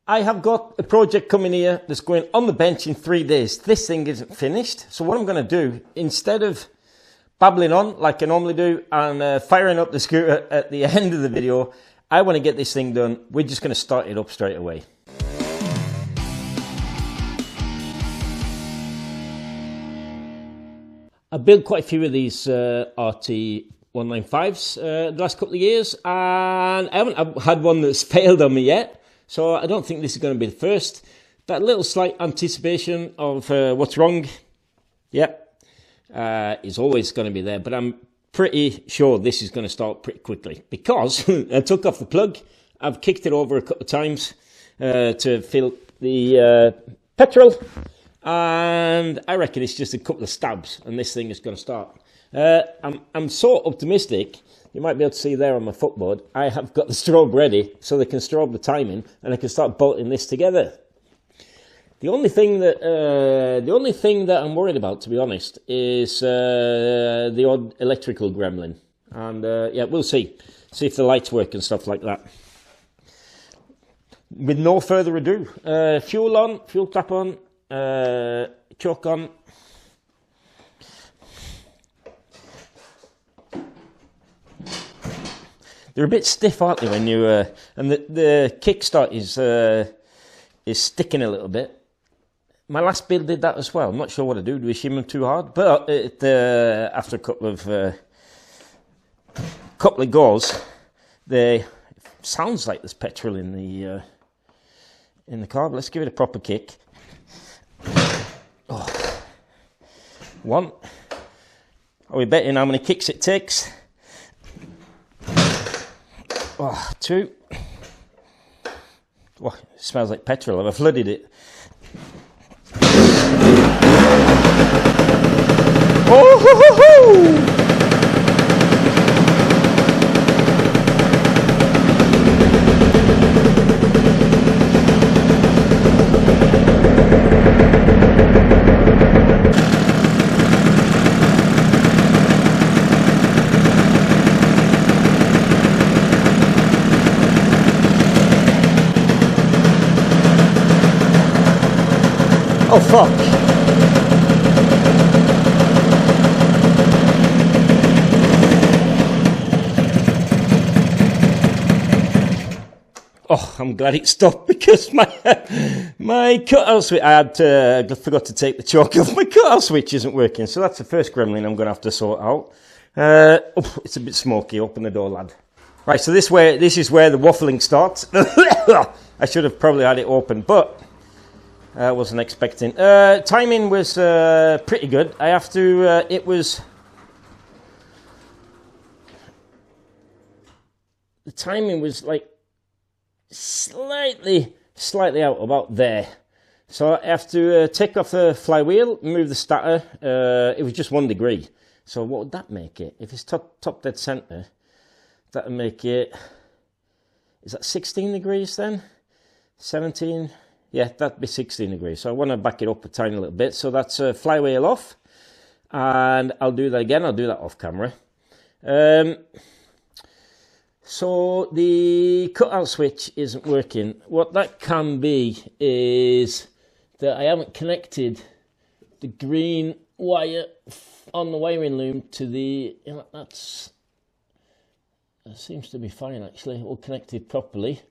I have got a project coming here that's going on the bench in 3 days. This thing isn't finished. So what I'm going to do, instead of babbling on like I normally do and firing up the scooter at the end of the video, I want to get this thing done. We're just going to start it up straight away. I built quite a few of these RT195s the last couple of years, and I haven't had one that's failed on me yet. So I don't think this is going to be the first. That little slight anticipation of what's wrong, is always going to be there. But I'm pretty sure this is going to start pretty quickly because I took off the plug. I've kicked it over a couple of times to fill the petrol. And I reckon it's just a couple of stabs and this thing is going to start. I'm so optimistic. You might be able to see there on my footboard, I have got the strobe ready so they can strobe the timing and I can start bolting this together. The only thing that I'm worried about, to be honest, is the odd electrical gremlin. And we'll see if the lights work and stuff like that. With no further ado, fuel on, fuel tap on, choke on. They're a bit stiff, aren't they, when you and the kickstart is sticking a little bit. My last build did that as well. I'm not sure what to do. Do we shim them too hard? But after a couple of goes, sounds like there's petrol in the car. But let's give it a proper kick. Oh. 1. Are we betting how many kicks it takes? 2. Oh, it smells like petrol. I've flooded it. Oh, ho, ho, ho. Oh, fuck. Oh, I'm glad it stopped because my cutout switch, I forgot to take the choke off. My cutout switch isn't working, so that's the first gremlin I'm going to have to sort out. It's a bit smoky. Open the door, lad. Right, so this is where the waffling starts. I should have probably had it open, but I wasn't expecting. Timing was pretty good. I have to. The timing was like slightly out about there. So I have to take off the flywheel, move the starter. It was just 1 degree. So what would that make it? If it's top dead center, that would make it. Is that 16 degrees then? 17. Yeah, that'd be 16 degrees. So I want to back it up a tiny little bit. So that's flywheel off. And I'll do that again. I'll do that off camera. So the cutout switch isn't working. What that can be is that I haven't connected the green wire on the wiring loom to the... that seems to be fine, actually. All connected properly.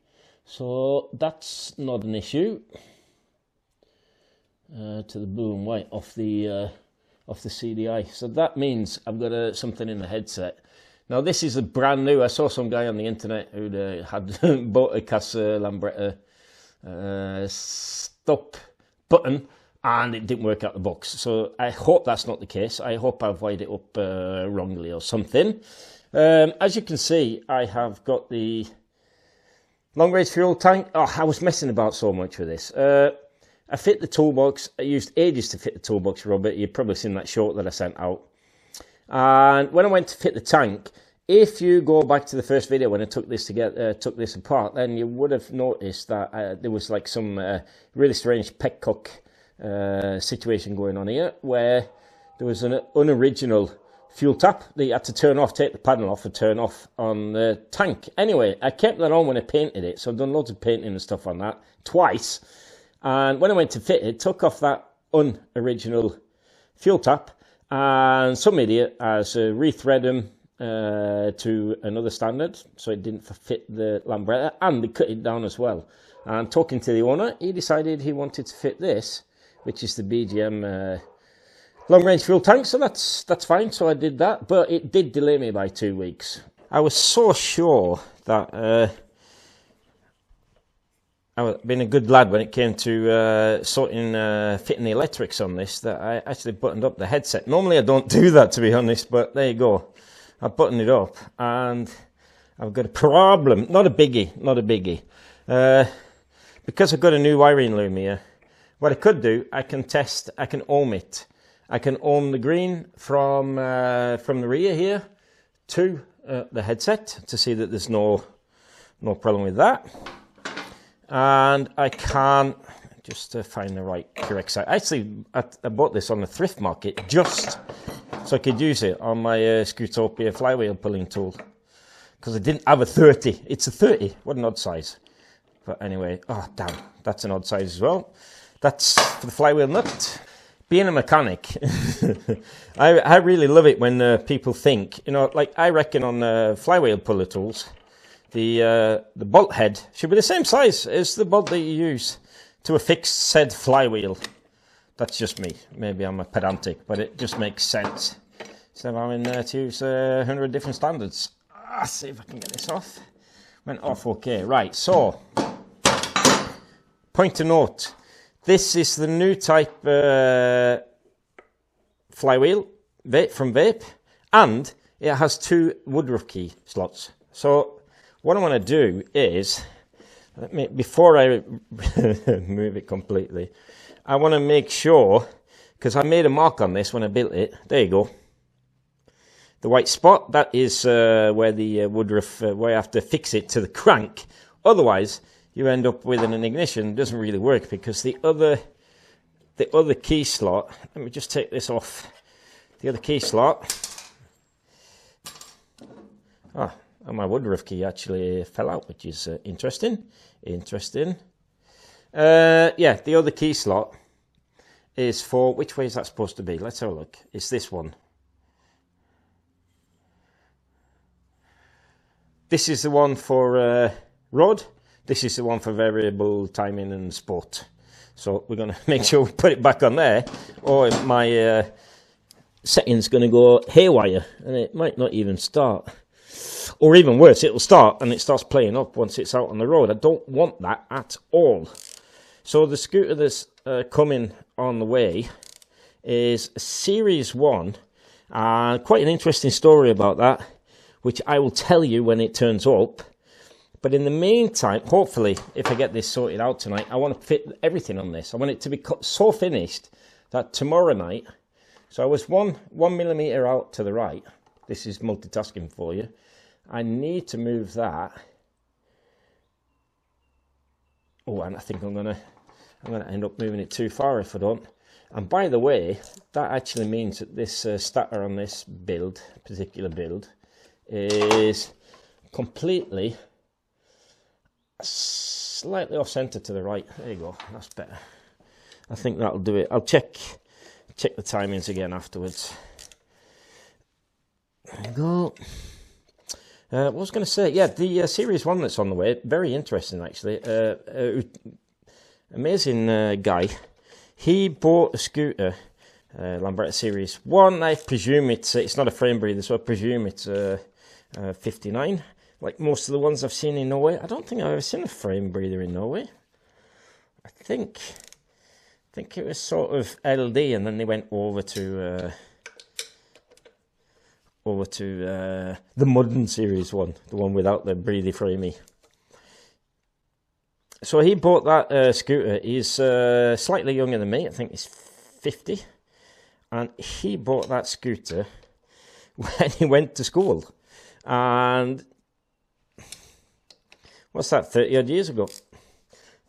So that's not an issue. To the blue and white off the CDI. So that means I've got something in the headset. Now this is a brand new. I saw some guy on the internet who had bought a Casa Lambretta stop button, and it didn't work out the box. So I hope that's not the case. I hope I've wired it up wrongly or something. As you can see, I have got the long range fuel tank. Oh, I was messing about so much with this. I fit the toolbox. I used ages to fit the toolbox, Robert. You've probably seen that short that I sent out. And when I went to fit the tank, if you go back to the first video when I took this apart, then you would have noticed that there was like some really strange petcock situation going on here, where there was an unoriginal fuel tap that you had to turn off, take the paddle off and turn off on the tank. Anyway, I kept that on when I painted it, so I've done loads of painting and stuff on that twice. And when I went to fit it, took off that unoriginal fuel tap, and some idiot has rethreaded them to another standard, so it didn't fit the Lambretta, and they cut it down as well. And talking to the owner, he decided he wanted to fit this, which is the BGM long range fuel tank, so that's fine. So I did that, but it did delay me by 2 weeks. I was so sure that I was being a good lad when it came to fitting the electrics on this, that I actually buttoned up the headset. Normally I don't do that, to be honest, but there you go. I buttoned it up and I've got a problem. Not a biggie. Because I've got a new wiring loom here, what I could do, I can ohm it. I can ohm the green from the rear here to the headset to see that there's no problem with that. And I can just find the correct side. Actually, I bought this on the thrift market just so I could use it on my Scootopia flywheel pulling tool, because I didn't have a 30. It's a 30. What an odd size. But anyway, oh damn, that's an odd size as well. That's for the flywheel nut. Being a mechanic, I really love it when people think, like I reckon on flywheel puller tools, the bolt head should be the same size as the bolt that you use to affix said flywheel. That's just me. Maybe I'm a pedantic, but it just makes sense. So I'm in there to use 100 different standards. Let's see if I can get this off. Went off okay. Right, so point to note. This is the new type flywheel from Vape, and it has 2 woodruff key slots. So what I want to do is, before I move it completely, I want to make sure, because I made a mark on this when I built it. There you go. The white spot, that is where the woodruff, where I have to fix it to the crank. Otherwise, you end up with an ignition. It doesn't really work because the other key slot, let me just take this off. The other key slot, and my woodruff key actually fell out, which is interesting. Yeah, the other key slot is for, which way is that supposed to be? Let's have a look. It's this one. This is the one for road. This is the one for variable timing and sport. So we're going to make sure we put it back on there, or my setting's going to go haywire and it might not even start. Or even worse, it'll start and it starts playing up once it's out on the road. I don't want that at all. So the scooter that's coming on the way is a Series 1. Quite an interesting story about that, which I will tell you when it turns up. But in the meantime, hopefully, if I get this sorted out tonight, I want to fit everything on this. I want it to be so finished that tomorrow night, so I was one millimeter out to the right. This is multitasking for you. I need to move that. Oh, and I think I'm gonna end up moving it too far if I don't. And by the way, that actually means that this starter on this particular build, is completely slightly off center to the right. There you go, that's better. I think that'll do it. I'll check the timings again afterwards. There you go. What was I going to say? Yeah, the Series 1 that's on the way, very interesting actually. Amazing guy. He bought a scooter, Lambretta Series 1. I presume it's not a frame breather, so I presume it's 59. Like most of the ones I've seen in Norway. I don't think I've ever seen a frame breather in Norway. I think it was sort of LD, and then they went over to the modern Series 1, the one without the breathy framey. So he bought that scooter. He's slightly younger than me. I think he's 50, and he bought that scooter when he went to school. And what's that, 30 odd years ago?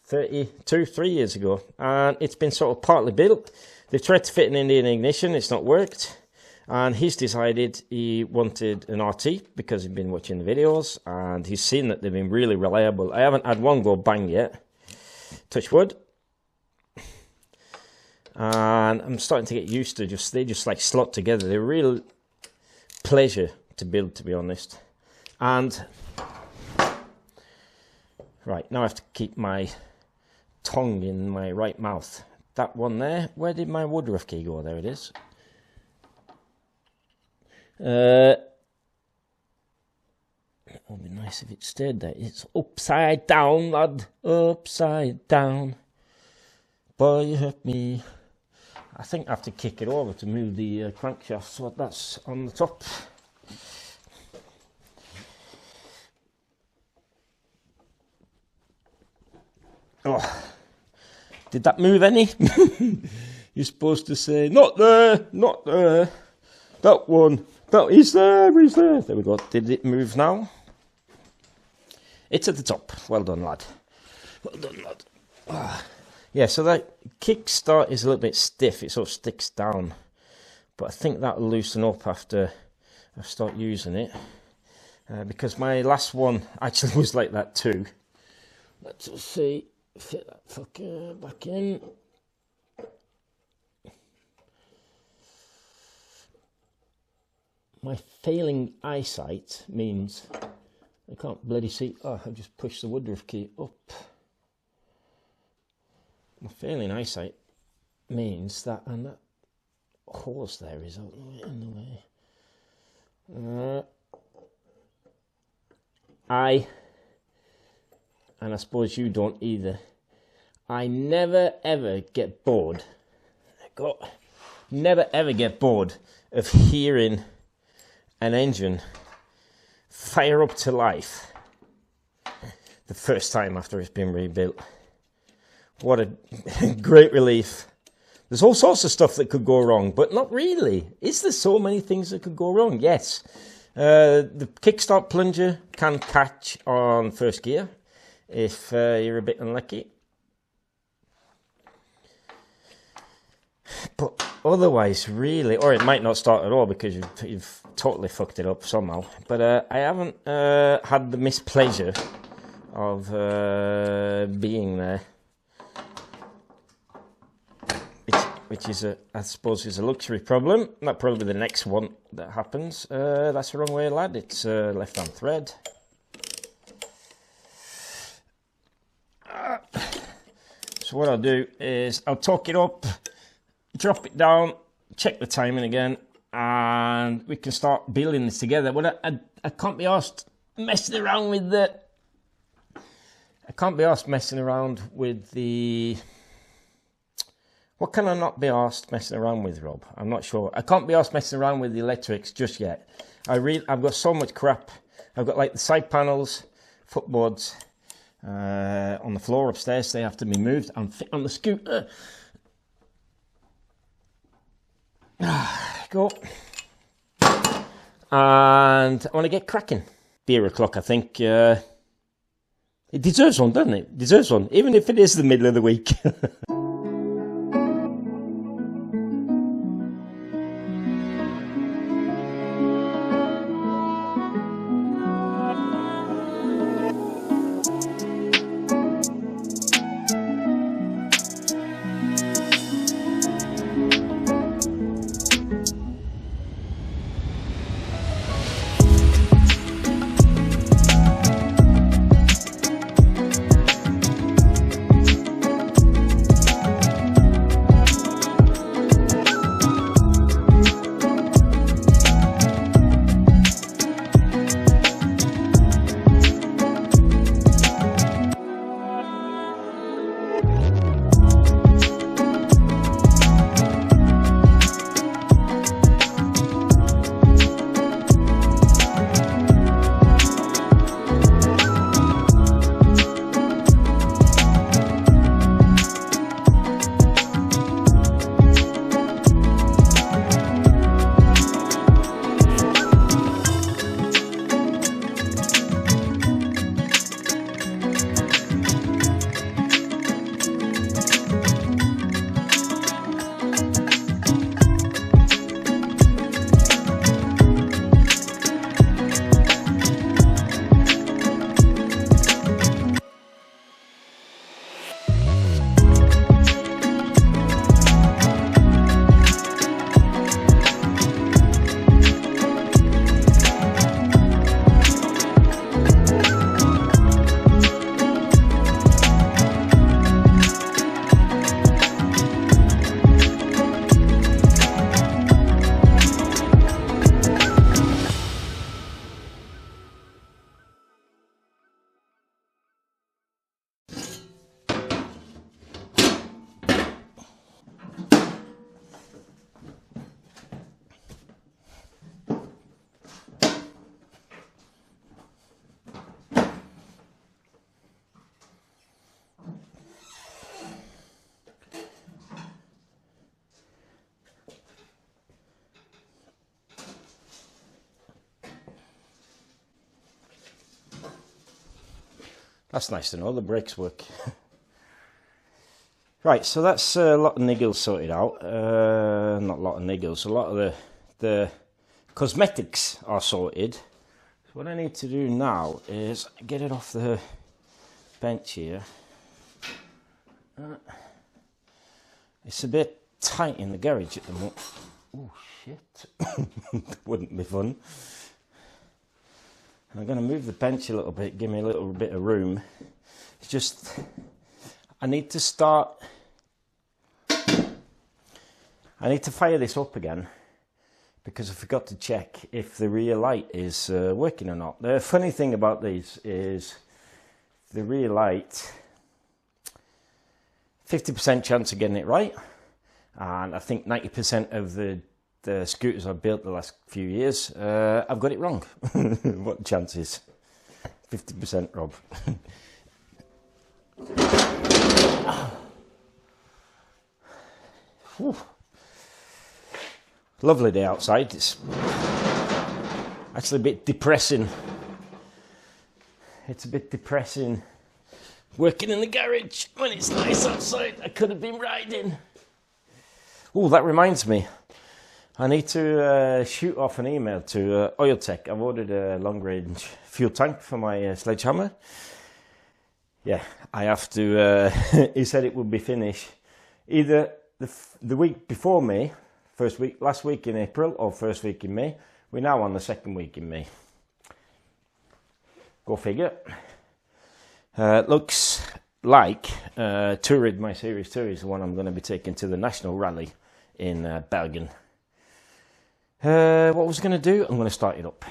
3 years ago. And it's been sort of partly built. They've tried to fit an Indian ignition, it's not worked. And he's decided he wanted an RT because he'd been watching the videos and he's seen that they've been really reliable. I haven't had one go bang yet, touch wood. And I'm starting to get used to they just like slot together. They're a real pleasure to build, to be honest. And right, now I have to keep my tongue in my right mouth. That one there, where did my woodruff key go? There it is. It would be nice if it stayed there. It's upside down, lad. Upside down. Boy, you hurt me. I think I have to kick it over to move the crankshaft so that's on the top. Oh, did that move any? You're supposed to say, not there, not there. That one. That is there, he's there. There we go. Did it move now? It's at the top. Well done, lad. Well done, lad. Yeah, so that kickstart is a little bit stiff. It sort of sticks down. But I think that'll loosen up after I start using it. Because my last one actually was like that too. Let's just see. Fit that fucker back in. My failing eyesight means I can't bloody see. Oh, I just pushed the woodruff key up. My failing eyesight means that, and that horse there is out in the way. And I suppose you don't either. I never ever get bored. Never ever get bored of hearing an engine fire up to life the first time after it's been rebuilt. What a great relief. There's all sorts of stuff that could go wrong, but not really. Is there so many things that could go wrong? Yes. The kickstart plunger can catch on first gear if you're a bit unlucky. But otherwise, really, or it might not start at all because you've totally fucked it up somehow. But I haven't had the mispleasure of being there, which is I suppose is a luxury problem. That probably the next one that happens. That's the wrong way, lad. It's left-hand thread. So what I'll do is I'll torque it up, drop it down, check the timing again, and we can start building this together. But I can't be asked messing around with the. I can't be asked messing around with the. What can I not be asked messing around with, Rob? I'm not sure. I can't be asked messing around with the electrics just yet. I've got so much crap. I've got like the side panels, footboards on the floor upstairs. They have to be moved and fit on the scooter. Go. And I want to get cracking. Beer o'clock, I think. It deserves one, doesn't it? It deserves one, even if it is the middle of the week. That's nice to know, the brakes work. Right, so that's a lot of niggles sorted out. Not a lot of niggles, a lot of the cosmetics are sorted. So what I need to do now is get it off the bench here. It's a bit tight in the garage at the moment. Oh shit, that wouldn't be fun. I'm going to move the bench a little bit, give me a little bit of room. It's just, I need to fire this up again because I forgot to check if the rear light is working or not. The funny thing about these is the rear light, 50% chance of getting it right, and I think 90% of the scooters I've built the last few years, I've got it wrong. What the chances? 50%, Rob. Lovely day outside. It's actually a bit depressing. It's a bit depressing working in the garage when it's nice outside. I could have been riding. Oh, that reminds me. I need to shoot off an email to Oil Tech. I've ordered a long-range fuel tank for my sledgehammer. Yeah, I have to. He said it would be finished either the week before May, last week in April, or first week in May. We're now on the second week in May. Go figure. Looks like Tourid, my Series 2, is the one I'm going to be taking to the National Rally in Bergen. What was I going to do? I'm going to start it up.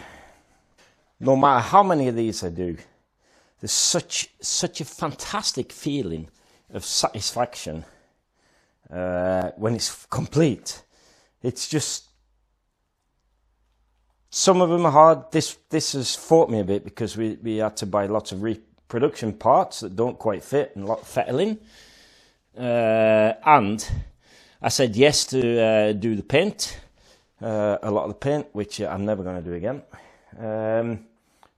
No matter how many of these I do, there's such a fantastic feeling of satisfaction when it's complete. It's just, some of them are hard. This has fought me a bit because we had to buy lots of reproduction parts that don't quite fit and a lot of fettling. And I said yes to do the paint. A lot of the paint, which I'm never going to do again.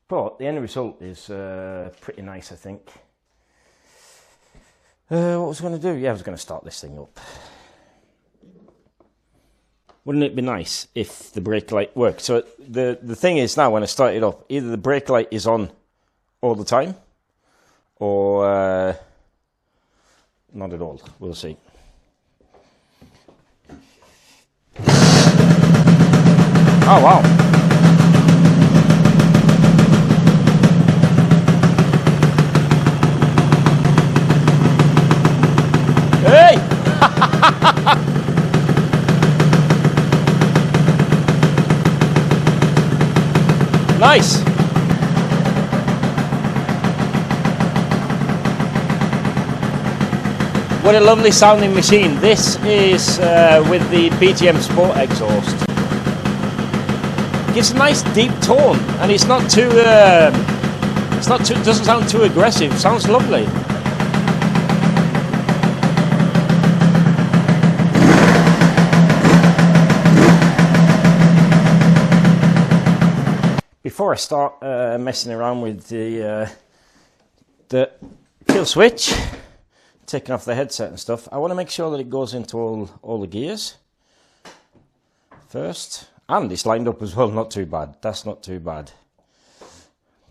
But the end result is pretty nice, I think. What was I going to do? Yeah, I was going to start this thing up. Wouldn't it be nice if the brake light worked? So the thing is now, when I start it up, either the brake light is on all the time, or not at all. We'll see. Oh, wow. Hey! Nice. What a lovely sounding machine. This is with the BTM Sport exhaust. Gives a nice deep tone, and it's not too. Doesn't sound too aggressive. Sounds lovely. Before I start messing around with the kill switch, taking off the headset and stuff, I want to make sure that it goes into all the gears first. And it's lined up as well, not too bad. That's not too bad.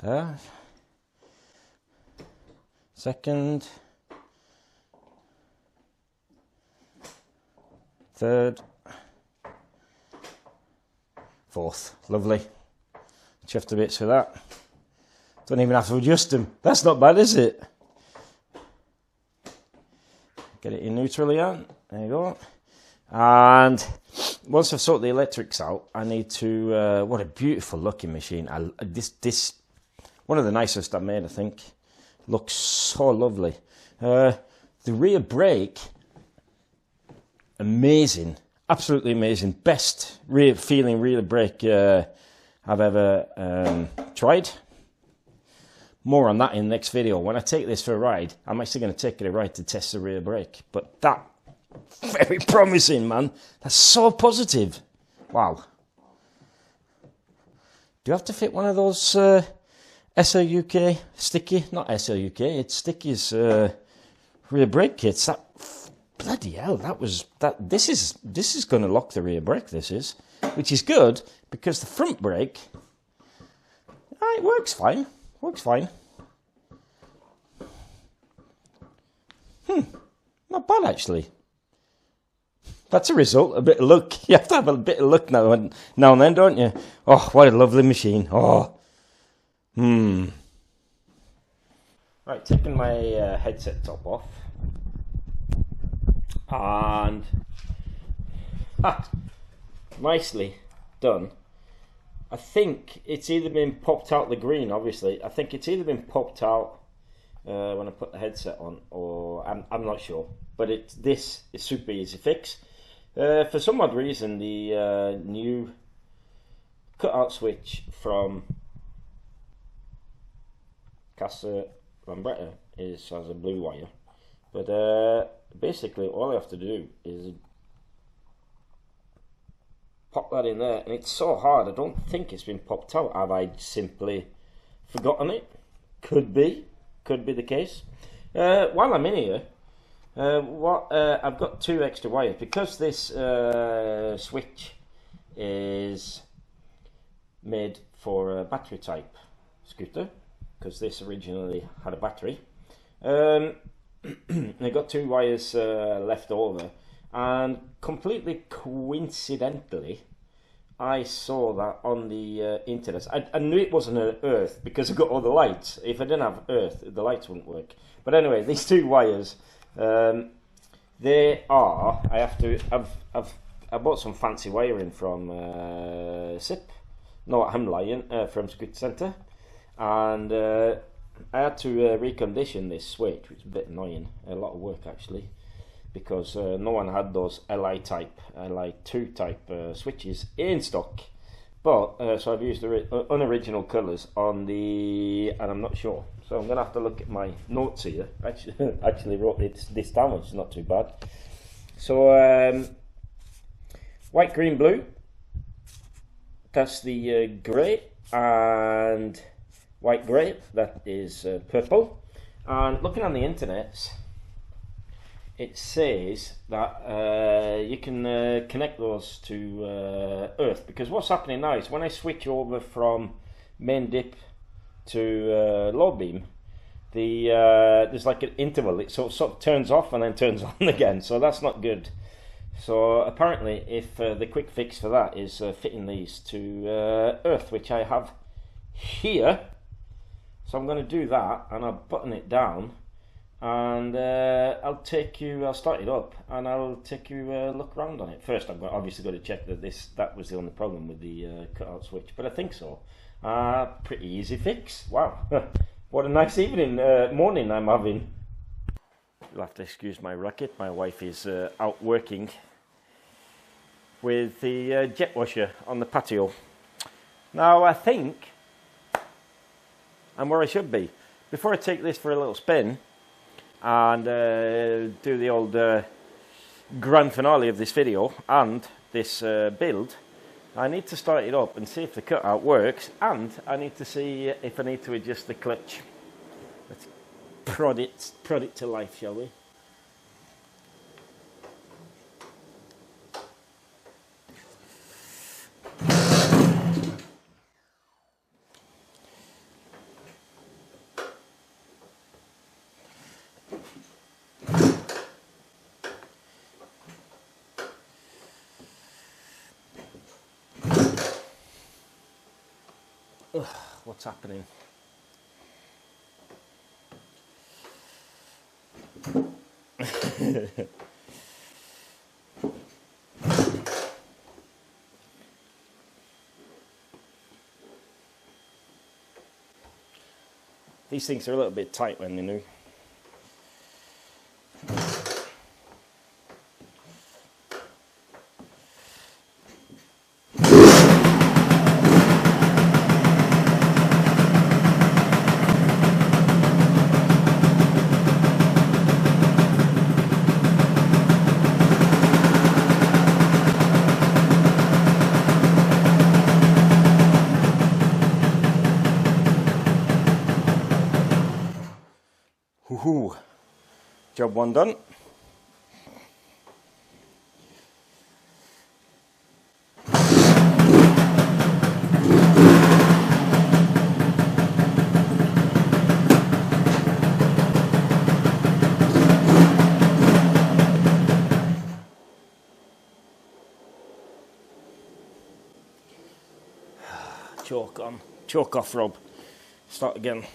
There. Second. Third. Fourth. Lovely. Chuffed to bits for that. Don't even have to adjust them. That's not bad, is it? Get it in neutral again. There you go. And once I've sorted the electrics out, I need to. What a beautiful looking machine! This one of the nicest I've made, I think. Looks so lovely. The rear brake, amazing, absolutely amazing. Best rear brake I've ever tried. More on that in the next video. When I take this for a ride, I'm actually going to take it a ride to test the rear brake. But that. Very promising, man. That's so positive. Wow. Do you have to fit one of those SOUK sticky, not SOUK, it's Sticky's rear brake kits. That bloody hell, this is going to lock the rear brake, this is, which is good because the front brake, it works fine, not bad actually. That's a result, a bit of luck. You have to have a bit of luck now and then, don't you? Oh, what a lovely machine. Oh. Right, taking my headset top off. And nicely done. I think it's either been popped out the green, obviously. I think it's either been popped out when I put the headset on, or I'm not sure. But this is super easy fix. For some odd reason, the new cutout switch from Casa Lambretta has a blue wire. But basically, all I have to do is pop that in there, and it's so hard. I don't think it's been popped out. Have I simply forgotten it? Could be the case. While I'm in here, I've got two extra wires because this switch is made for a battery type scooter, because this originally had a battery. I got two wires left over, and completely coincidentally I saw that on the internet. I knew it wasn't an earth because I got all the lights. If I didn't have earth, the lights wouldn't work. But anyway, these two wires, they are, I bought some fancy wiring from from Scooter Centre, and I had to recondition this switch, which is a bit annoying, a lot of work actually, because no one had those Li2 type switches in stock. But so I've used the unoriginal colours on the, and I'm not sure. So I'm gonna have to look at my notes here. Actually wrote this down, which is not too bad. So white, green, blue. That's the grey, and white, grey. That is purple. And looking on the internet, it says that you can connect those to earth, because what's happening now is when I switch over from main dip to low beam, there's like an interval. It sort of turns off and then turns on again, so that's not good. So apparently, if the quick fix for that is fitting these to earth, which I have here, so I'm going to do that, and I'll button it down. And I'll start it up, and I'll take you a look around on it. First, I've obviously got to check that was the only problem with the cutout switch, but I think so. Pretty easy fix. Wow, what a nice morning I'm having. You'll have to excuse my racket. My wife is out working with the jet washer on the patio. Now I think I'm where I should be. Before I take this for a little spin and do the old grand finale of this video and this build, I need to start it up and see if the cutout works, and I need to see if I need to adjust the clutch. Let's prod it to life, shall we? Ugh, what's happening? These things are a little bit tight when they're new. Job 1 done. Choke on. Choke off, Rob. Start again.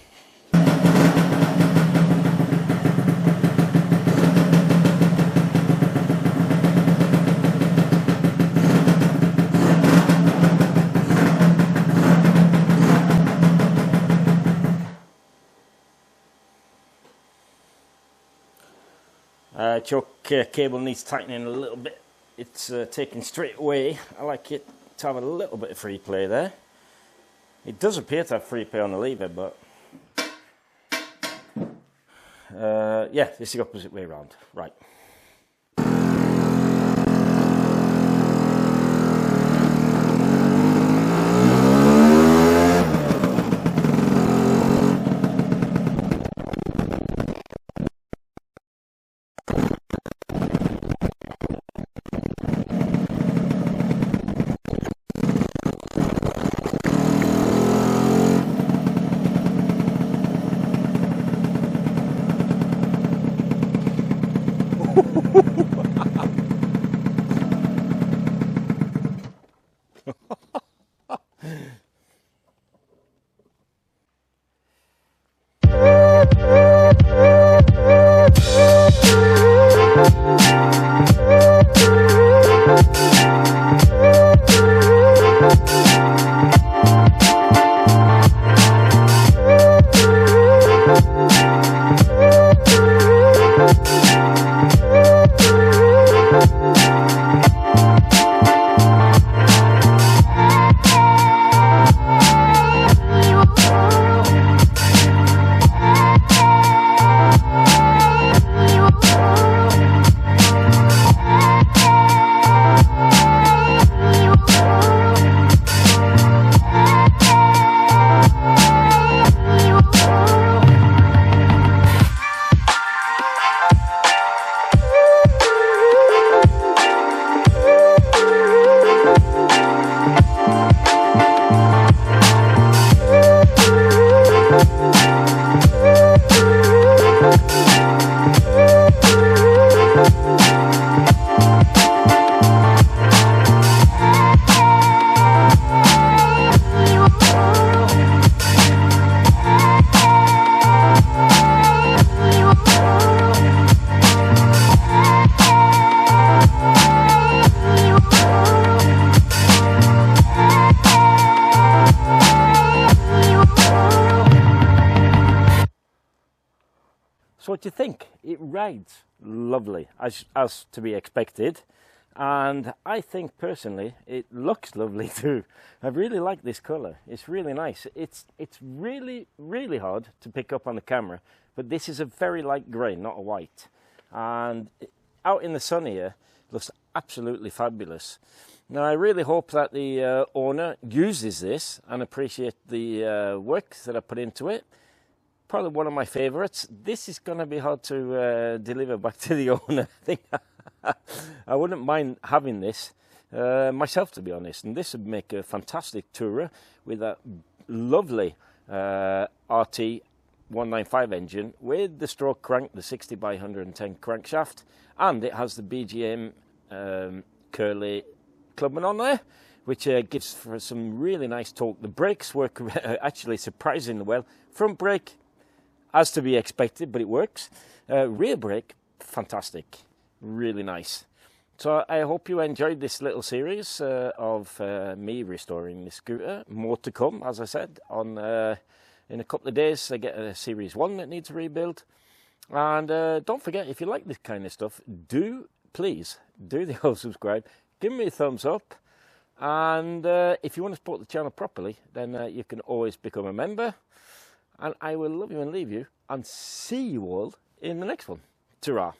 Choke cable needs tightening a little bit. It's taken straight away. I like it to have a little bit of free play there. It does appear to have free play on the lever, but yeah, it's the opposite way around. Right. So what do you think? It rides lovely, as to be expected, and I think personally it looks lovely too. I really like this colour. It's really nice. It's really hard to pick up on the camera, but this is a very light grey, not a white, and out in the sun here it looks absolutely fabulous. Now I really hope that the owner uses this and appreciates the work that I put into it. Probably one of my favourites. This is going to be hard to deliver back to the owner. I think I wouldn't mind having this myself, to be honest. And this would make a fantastic tourer with a lovely RT 195 engine with the stroke crank, the 60 by 110 crankshaft, and it has the BGM curly clubman on there, which gives for some really nice torque. The brakes work actually surprisingly well. Front brake, as to be expected, but it works. Rear brake, fantastic, really nice. So I hope you enjoyed this little series of me restoring this scooter. More to come, as I said. On in a couple of days, I get a Series 1 that needs a rebuild. And don't forget, if you like this kind of stuff, please do the old subscribe. Give me a thumbs up. And if you want to support the channel properly, then you can always become a member. And I will love you and leave you and see you all in the next one. Ta-ra.